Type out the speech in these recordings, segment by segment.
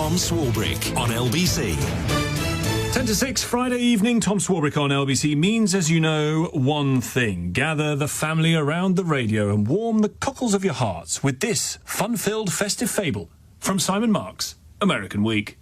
Tom Swarbrick on LBC. 10 to 6, Friday evening, Tom Swarbrick on LBC means, as you know, one thing. Gather the family around the radio and warm the cockles of your hearts with this fun-filled festive fable from Simon Mark's American Week.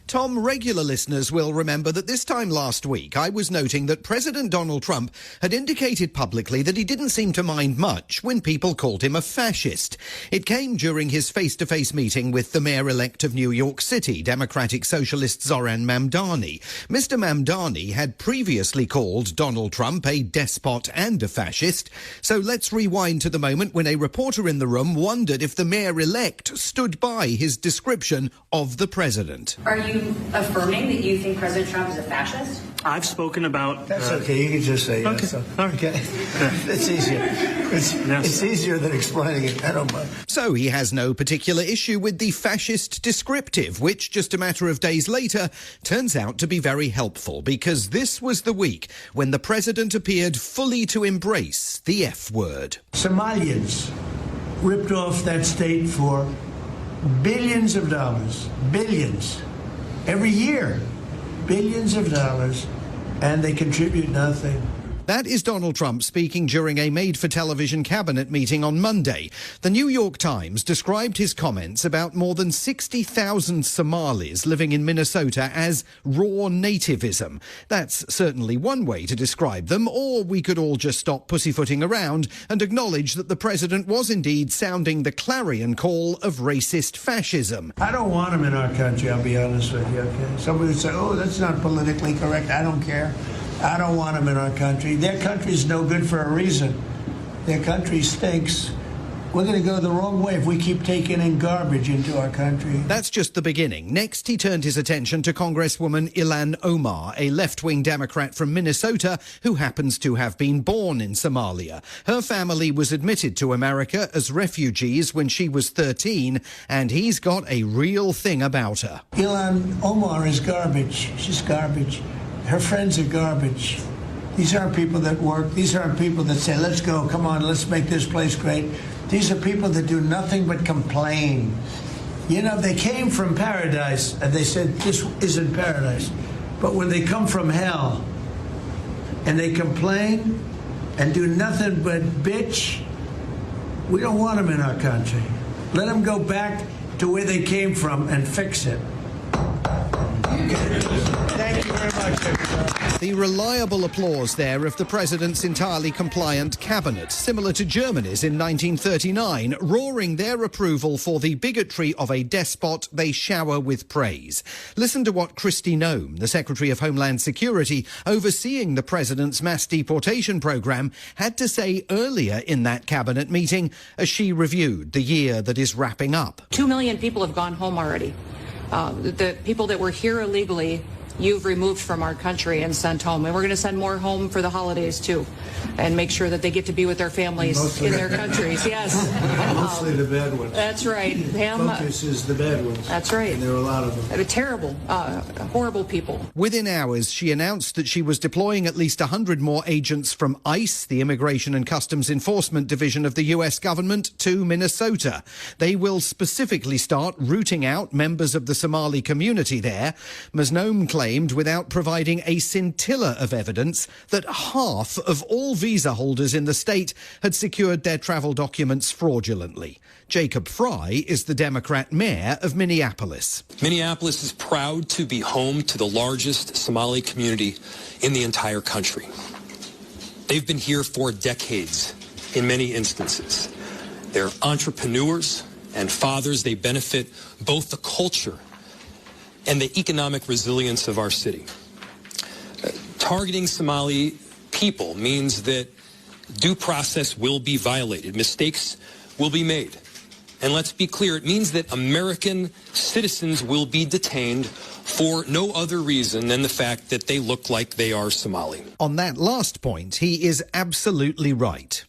Tom, regular listeners will remember that this time last week I was noting that President Donald Trump had indicated publicly that he didn't seem to mind much when people called him a fascist. It came during his face-to-face meeting with the mayor-elect of New York City, Democratic Socialist Zoran Mamdani. Mr. Mamdani had previously called Donald Trump a despot and a fascist. So let's rewind to the moment when a reporter in the room wondered if the mayor-elect stood by his description of the president. Are you affirming that you think President Trump is a fascist? I've spoken about... That's okay. You can just say yes. Okay. It's easier. It's easier than explaining it. I don't mind. So he has no particular issue with the fascist descriptive, which just a matter of days later turns out to be very helpful, because this was the week when the president appeared fully to embrace the F word. Somalians ripped off that state for billions of dollars. Billions. Every year, billions of dollars, and they contribute nothing. That is Donald Trump speaking during a made-for-television cabinet meeting on Monday. The New York Times described his comments about more than 60,000 Somalis living in Minnesota as raw nativism. That's certainly one way to describe them, or we could all just stop pussyfooting around and acknowledge that the president was indeed sounding the clarion call of racist fascism. I don't want them in our country, I'll be honest with you, okay? Somebody would say, oh, that's not politically correct. I don't care. I don't want them in our country. Their country's no good for a reason. Their country stinks. We're going to go the wrong way if we keep taking in garbage into our country. That's just the beginning. Next, he turned his attention to Congresswoman Ilhan Omar, a left-wing Democrat from Minnesota who happens to have been born in Somalia. Her family was admitted to America as refugees when she was 13, and he's got a real thing about her. Ilhan Omar is garbage. She's garbage. Her friends are garbage. These aren't people that work. These aren't people that say, let's go, come on, let's make this place great. These are people that do nothing but complain. You know, they came from paradise, and they said, this isn't paradise. But when they come from hell, and they complain, and do nothing but bitch, we don't want them in our country. Let them go back to where they came from and fix it. Thank you very much, everybody. The reliable applause there of the president's entirely compliant cabinet, similar to Germany's in 1939, roaring their approval for the bigotry of a despot they shower with praise. Listen to what Kristi Noem, the Secretary of Homeland Security, overseeing the president's mass deportation program, had to say earlier in that cabinet meeting as she reviewed the year that is wrapping up. 2 million people have gone home already. The people that were here illegally, you've removed from our country and sent home. And we're going to send more home for the holidays, too, and make sure that they get to be with their families in their countries. Yes. Mostly the bad ones. That's right. Focus is the bad ones. That's right. And there are a lot of them. They're terrible, horrible people. Within hours, she announced that she was deploying at least 100 more agents from ICE, the Immigration and Customs Enforcement Division of the U.S. government, to Minnesota. They will specifically start rooting out members of the Somali community there. Ms. Noem claimed, without providing a scintilla of evidence, that half of all visa holders in the state had secured their travel documents fraudulently. Jacob Fry is the Democrat mayor of Minneapolis. Minneapolis is proud to be home to the largest Somali community in the entire country. They've been here for decades in many instances. They're entrepreneurs and fathers. They benefit both the culture and the economic resilience of our city. Targeting Somali people means that due process will be violated. Mistakes will be made. And let's be clear, it means that American citizens will be detained for no other reason than the fact that they look like they are Somali. On that last point, he is absolutely right.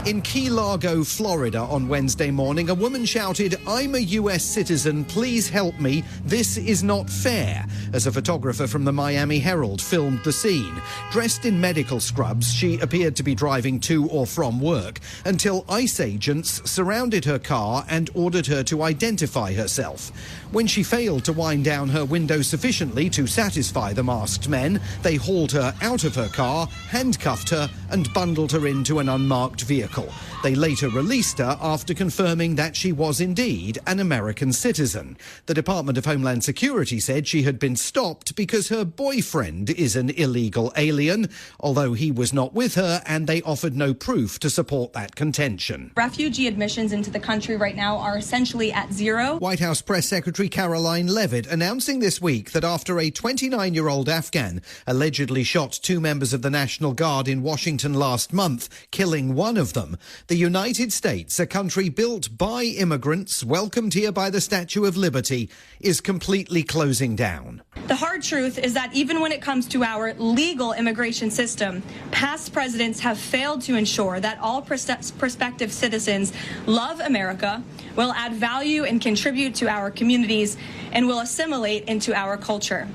In Key Largo, Florida on Wednesday morning, a woman shouted, "I'm a US citizen, please help me, this is not fair," as a photographer from the Miami Herald filmed the scene. Dressed in medical scrubs, she appeared to be driving to or from work until ICE agents surrounded her car and ordered her to identify herself. When she failed to wind down her window sufficiently to satisfy the masked men, they hauled her out of her car, handcuffed her and bundled her into an unmarked vehicle. They later released her after confirming that she was indeed an American citizen. The Department of Homeland Security said she had been stopped because her boyfriend is an illegal alien, although he was not with her, and they offered no proof to support that contention. Refugee admissions into the country right now are essentially at zero. White House Press Secretary Caroline Leavitt announcing this week that after a 29-year-old Afghan allegedly shot 2 members of the National Guard in Washington last month, killing one of them, the United States, a country built by immigrants, welcomed here by the Statue of Liberty, is completely closing down. The hard truth is that even when it comes to our legal immigration system, past presidents have failed to ensure that all prospective citizens love America, will add value and contribute to our communities, and will assimilate into our culture.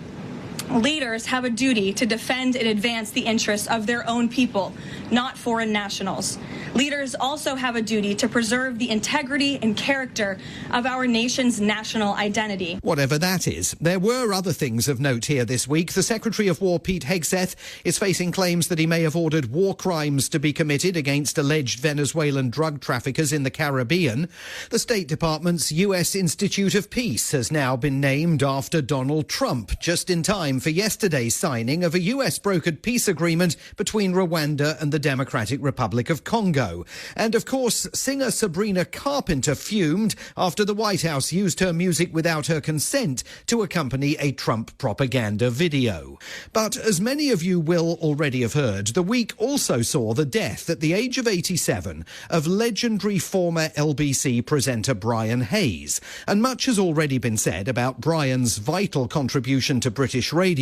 Leaders have a duty to defend and advance the interests of their own people, not foreign nationals. Leaders also have a duty to preserve the integrity and character of our nation's national identity. Whatever that is, there were other things of note here this week. The Secretary of War, Pete Hegseth, is facing claims that he may have ordered war crimes to be committed against alleged Venezuelan drug traffickers in the Caribbean. The State Department's U.S. Institute of Peace has now been named after Donald Trump, just in time for yesterday's signing of a US-brokered peace agreement between Rwanda and the Democratic Republic of Congo. And of course, singer Sabrina Carpenter fumed after the White House used her music without her consent to accompany a Trump propaganda video. But as many of you will already have heard, the week also saw the death at the age of 87 of legendary former LBC presenter Brian Hayes. And much has already been said about Brian's vital contribution to British radio.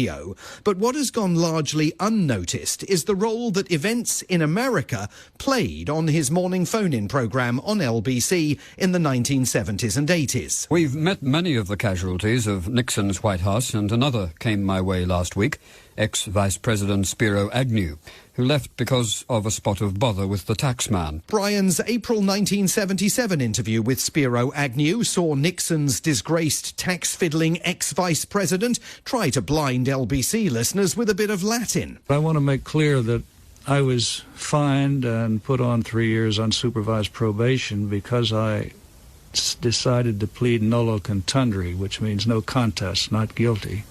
But what has gone largely unnoticed is the role that events in America played on his morning phone-in programme on LBC in the 1970s and 80s. We've met many of the casualties of Nixon's White House, and another came my way last week, ex-Vice President Spiro Agnew, who left because of a spot of bother with the taxman. Brian's April 1977 interview with Spiro Agnew saw Nixon's disgraced tax-fiddling ex-vice president try to blind LBC listeners with a bit of Latin. I want to make clear that I was fined and put on 3 years unsupervised probation because I decided to plead nolo contundere, which means no contest, not guilty,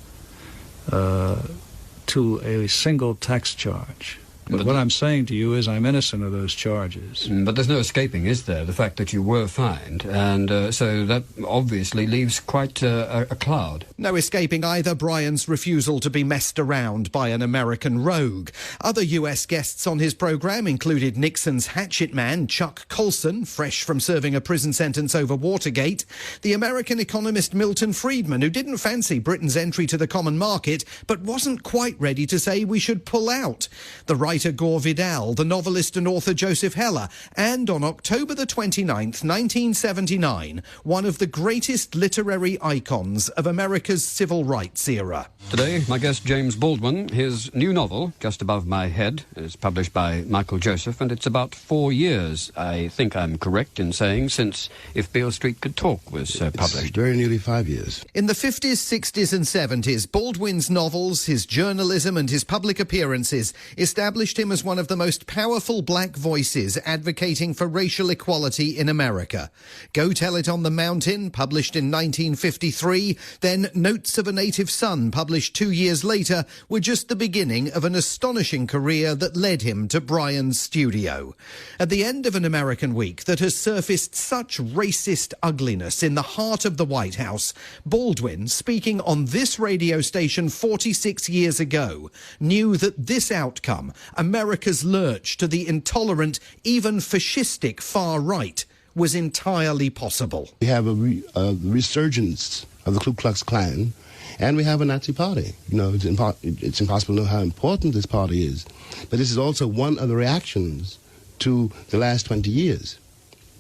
to a single tax charge. But what I'm saying to you is I'm innocent of those charges. But there's no escaping, is there, the fact that you were fined? And so that obviously leaves quite a cloud. No escaping either Brian's refusal to be messed around by an American rogue. Other US guests on his programme included Nixon's hatchet man, Chuck Colson, fresh from serving a prison sentence over Watergate, the American economist Milton Friedman, who didn't fancy Britain's entry to the common market, but wasn't quite ready to say we should pull out, the writer Gore Vidal, the novelist and author Joseph Heller, and on October the 29th, 1979, one of the greatest literary icons of America's civil rights era. Today, my guest James Baldwin. His new novel, Just Above My Head, is published by Michael Joseph, and it's about 4 years, I think I'm correct in saying, since If Beale Street Could Talk was published. It's very nearly 5 years. In the 50s, 60s and 70s, Baldwin's novels, his journalism and his public appearances established him as one of the most powerful black voices advocating for racial equality in America. Go Tell It on the Mountain, published in 1953, then Notes of a Native Son, published 2 years later, were just the beginning of an astonishing career that led him to Brian's studio. At the end of an American week that has surfaced such racist ugliness in the heart of the White House, Baldwin, speaking on this radio station 46 years ago, knew that this outcome, America's lurch to the intolerant, even fascistic far right, was entirely possible. We have a resurgence of the Ku Klux Klan, and we have a Nazi party. You know, it's impossible to know how important this party is. But this is also one of the reactions to the last 20 years.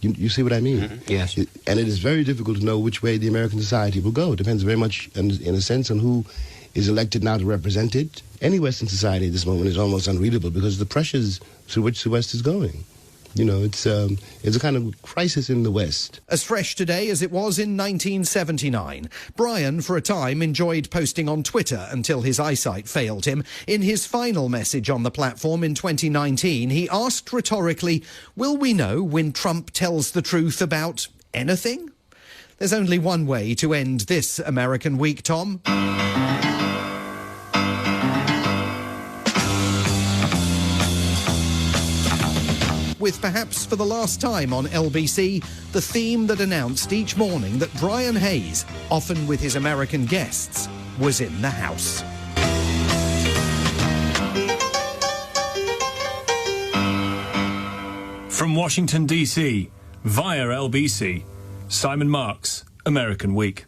You see what I mean? Mm-hmm. Yes. And it is very difficult to know which way the American society will go. It depends very much, in a sense, on who is elected now to represent it. Any Western society at this moment is almost unreadable because of the pressures through which the West is going. You know, it's a kind of crisis in the West. As fresh today as it was in 1979, Brian, for a time, enjoyed posting on Twitter until his eyesight failed him. In his final message on the platform in 2019, he asked rhetorically, will we know when Trump tells the truth about anything? There's only one way to end this American week, Tom. With perhaps for the last time on LBC, the theme that announced each morning that Brian Hayes, often with his American guests, was in the house. From Washington, D.C., via LBC, Simon Marks, American Week.